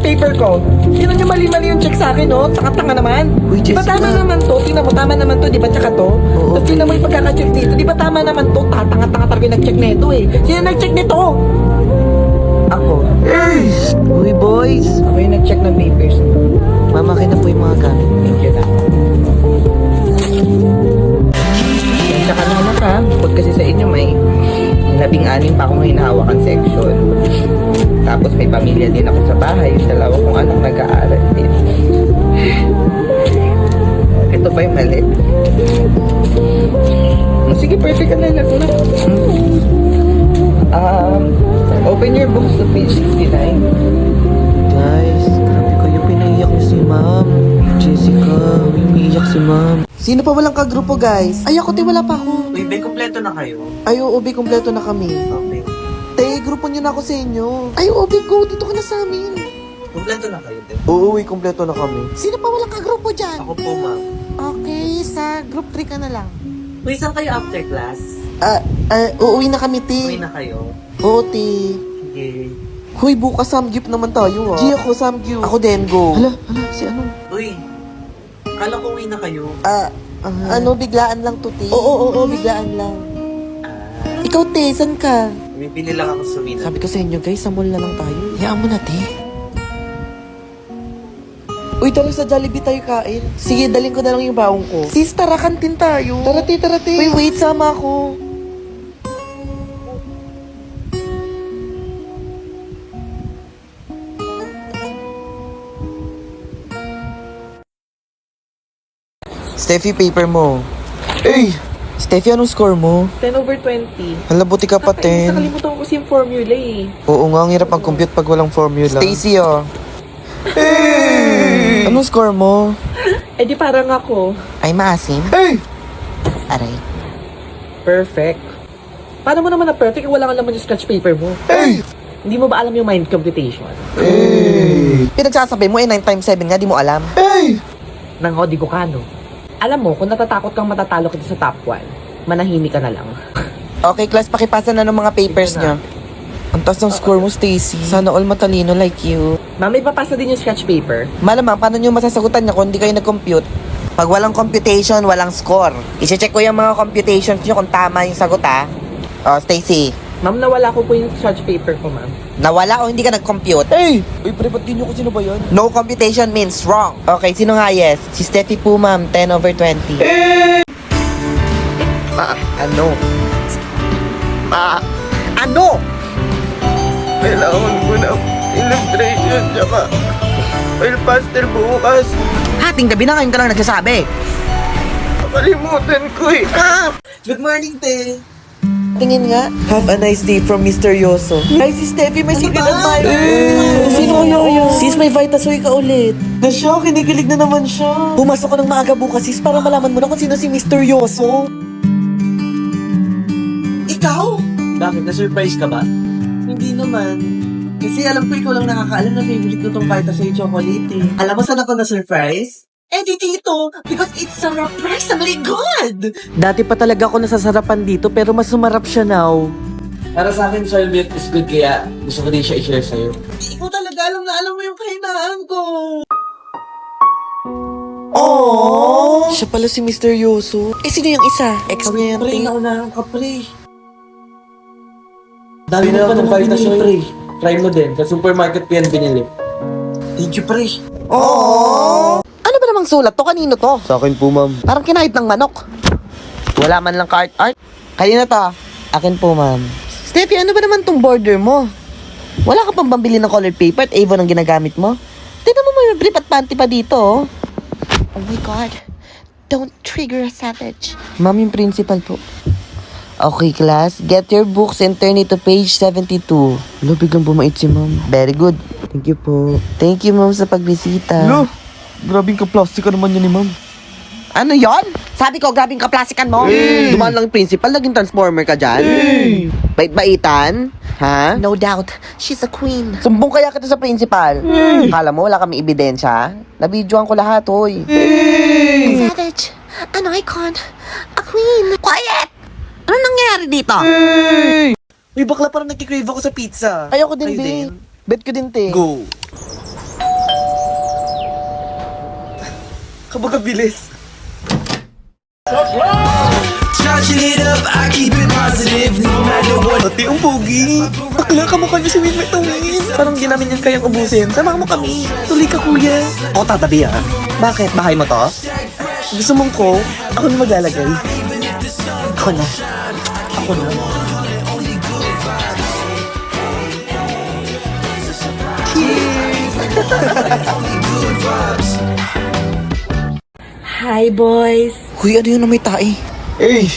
paper ko. Tingnan nyo mali-mali yung check sa akin, no? Tanga-tanga naman. Uy, Di ba Jessica. tama naman to? Tingnan mo, tama naman to. Di ba tsaka to? Oo, Tapos tingnan mo yung pagkaka-check dito. Di ba tama naman to? Tatanga-tanga talaga yung nag-check nito eh. Sino nag-check nito? Ako. Uy, boys. Ako yung nag-check ng papers. Mamakin na po yung mga gamit. Thank you na. Yan, tsaka na anak ha. Bukod kasi sa inyo may 16 pa akong hinahawakan section. Tapos may pamilya din ako sa bahay. Yung dalawa kong anak nag-aaral din. Ito ba yung mali? Sige, perfect ka na lang. Open your books to page 69. Guys, grabe kayo, pinaiyak niyo si Ma'am. Jessica, umiiyak si Ma'am. Sino pa walang kagrupo, guys? Ay, ako, wala pa ako. Uy, Be, kompleto na kayo. Ay, Obi, kompleto na kami. Okay. Te, grupo niyo na ako sa inyo. Ay, Obi, go, dito ka na sa amin. Kompleto na kayo, din. Oo, kompleto na kami. Sino pa walang kagrupo dyan? Ako po, ma'am. Okay, sa group 3 ka na lang. Uy, saan kayo after class? Uuwi na kami, te. Uwi na kayo? Oo, te. Sige. Hoy, bukas samgyup naman tayo, ah. G ako, samgyup. Ako din, go. Hala, si ano? Uy, kala ko uwi na kayo. Ano, biglaan lang to, te. Oo, biglaan lang. Ikaw, te, saan ka? Bibili lang ako sa winner. Sabi ko sa inyo, guys, sa mall na lang tayo. Hayaan mo na, te. Uy, tara sa Jollibee tayo kain. Sige, daling ko na lang yung baong ko. Sis, tara, kantin tayo. Tara, te. Uy, wait, sama ako. Steffi, paper mo. Hey! Steffi, anong score mo? 10/20. Hala, buti ka pa, 10. Nakalimutan ko kasi yung formula eh. Oo nga, ang hirap mag-compute pag walang formula. Stacy, oh. Hey! Anong score mo? Eh di parang ako. Ay, maasim? Hey! Aray. Perfect. Paano mo naman na perfect kung wala ka naman yung scratch paper mo? Hey! Hindi mo ba alam yung mind computation? Hey! Pinagsasabi mo, 9 times 7 nga, di mo alam. Hey! Nang hodi ko kano. Alam mo, kung natatakot kang matatalo kita sa top 1, manahimik ka na lang. Okay, class, pakipasa na ng mga papers nyo. Ang taas ng score mo, Stacy. Sana all matalino like you. Ma'am, may papasa din yung scratch paper. Malamang, paano nyo masasagutan nyo kung hindi kayo nag-compute? Pag walang computation, walang score. I-check ko yung mga computations nyo kung tama yung sagot, ha? Oh, Stacy. Ma'am, nawala ko po yung scratch paper ko, ma'am. Nawala o hindi ka nag-compute? Hey! Uy, pre, ba't di nyo ko sino ba yun? No computation means wrong. Okay, sino nga yes? Si Steffi po, ma'am. 10/20. Ano? Ano? Kailangan ko ng illustration tsaka file pastel bukas. Hating gabi na ngayon ka lang nagsasabi. Nakalimutan ko eh. Good morning, te. Tingin nga. Have a nice day from Mr. Yoso. Ay, si Steffi, may secret admirer. Sino kaya yun? Sis, may Vitasoy ka ulit. Na-shock, kinikilig na naman siya. Pumasok ka ng maaga bukas, sis, para malaman mo na kung sino si Mr. Yoso. Ikaw? Bakit? Na-surprise ka ba? Hindi naman. Kasi alam ko ikaw lang nakakaalam na favorite ko tong Vitasoy chocolate eh. Alam mo saan ako na-surprise? Eh, di dito! Because it's surprisingly good! Dati pa talaga ako nasasarapan dito, pero mas sumarap siya now. Para sa akin, sorbet is good kaya gusto ko din siya i-share sa'yo. Ikaw talaga alam na alam mo yung kahinaan ko. Aww! Siya pala si Mr. Yoso. Eh, sino yung isa? Ex niya yan, Pre, te. naunahan ka, pre. Dami mo pa ng Vitasoy, pre. Try mo din. Sa supermarket ko yan binili. Thank you, pre. Aww! Ano ba namang sulat to? Kanino to? Sa akin po, ma'am. Parang kinahit ng manok. Wala man lang ka art. Kanina to? Akin po, ma'am. Steffi, ano ba naman tong border mo? Wala ka pang pambili ng colored paper at Avon ang ginagamit mo? Tignan mo may brief at panty pa dito, oh. Oh my God. Don't trigger a savage. Ma'am, yung principal po. Okay, class. Get your books and turn it to page 72. Lo, biglang bumait si ma'am. Very good. Thank you po. Thank you, ma'am, sa pagbisita. Lo, grabing ka-plastic ka naman yun ni ma'am. Ano yon? Sabi ko, grabing kaplasikan mo. Dumaan lang yung principal, naging transformer ka dyan. Bait-baitan? Ha? No doubt, she's a queen. Sumbong kaya kita sa principal. Kala mo, wala kami ebidensya? Nabidyoan ko lahat, hoy. Savage, an icon, a queen. Quiet! Ano nangyayari dito? Uy, bakla parang nagkikrave ako sa pizza. Ayoko din, Kayo be. din? Bet ko din, te. Go. Kabagabilis. Charging it up, I keep it positive, no matter what. Ate, ang pogi. Bakla ka mukha niyo si Win Win. Parang di namin yan kayang ubusin. Sama mo kami. Tuloy ka, kuya. Ako tatabi ah. Bakit? Bahay mo to? Gusto mong ko? Ako na maglalagay. Ako na. Ako na. Hi, boys. Huy, ano yun na may tae?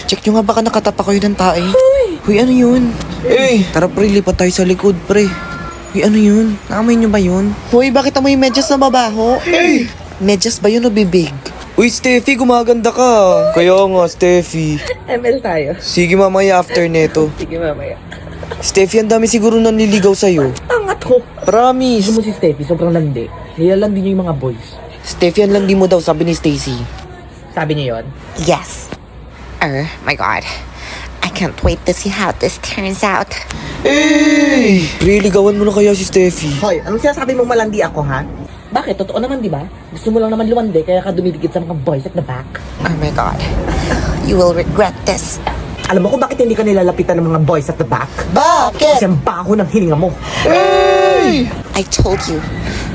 Check nyo nga baka nakatapa kayo ng tae. Huy, ano yun? Tara pre, lipat tayo sa likod pre. Huy, ano yun? Naamoy nyo ba yun? Huy, bakit amoy medyas na mabaho? Medyas ba yun o bibig? Uy, Steffi, gumaganda ka. Kaya nga, Steffi. ML tayo. Sige mamaya after neto. Sige, mamaya. Steffi, ang dami siguro nanliligaw sa'yo. Angat ko. Promise. Mo si Steffi, sobrang landi. Nilalandi niyo yung mga boys. Steffi, ang landi mo daw, sabi ni Stacy. Sabi niyo yon? Yes. My God. I can't wait to see how this turns out. Hey! Pre, ligawan mo na kaya si Steffi. Hoy, anong sinasabi mong malandi ako, ha? Bakit? Totoo naman, di ba? Gusto mo lang naman lumandi, kaya ka dumidikit sa mga boys at the back. Oh my God. You will regret this. Alam mo kung bakit hindi ka nilalapitan ng mga boys at the back? Bakit? Kasi ang baho ng hininga mo. Hey! I told you,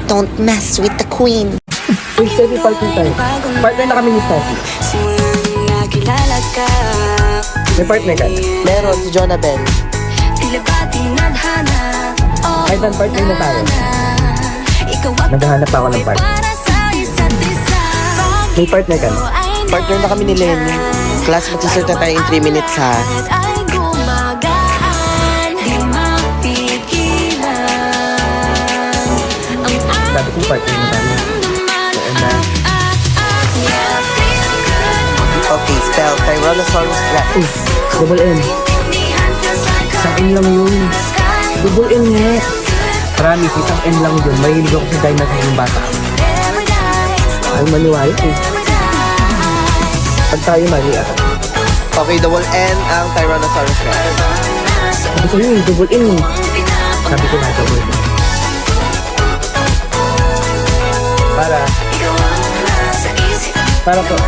don't mess with the queen. Uy, Steffi, partner tayo. Partner na kami ni Steffi. May partner ka na. Meron si Jonabel. Kahit ang partner na tayo. Naghahanap ako ng partner. May partner ka na. Partner na kami ni Lenny. Class, magsisort na tayo in 3 minutes ha. Sabi ko partner na tayo. Oo na. Okay, spell Tyrannosaurus Rex. Double N. Isang N lang yun. Double N nga. Promise, isang N lang yun. Mahilig ako sa dinosaur yung bata. Ay, maniwala eh. Pag tayo mali ako. Okay, double N ang Tyrannosaurus Rex. Sabi ko yun, double N eh. Sabi ko nga double N. Para po. I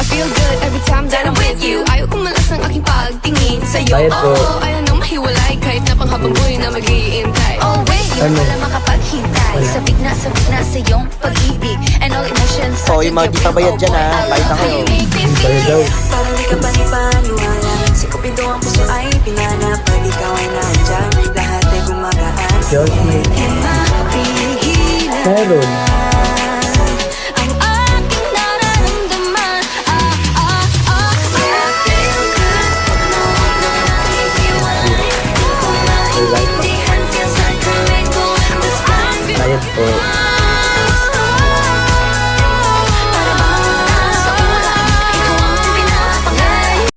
feel good every time that I'm with you. Ayaw kong malas ang aking pagtingin sa'yo. Bayad po. Oo, ayaw nang mahiwalay kahit na panghabang buhay na mag-iintay. Oh wait, di Ano? ko pala makapaghintay. Sabik na sa iyong pag-ibig. And all emotions Oh, yung mga di pa bayad dyan, ha? Bayad na kayo. Bayad daw. Parang di ka panipaniwala. Si Cupido ang puso ay pinanap. Pag ikaw ay nandyan, lahat ay gumagaan. Diyos may. Meron. Ang aking nararamdaman. Yeah, feel good. No one na nakikiwalay. Kung maintindihan, feels like a rainbow in the sky. Bayad po.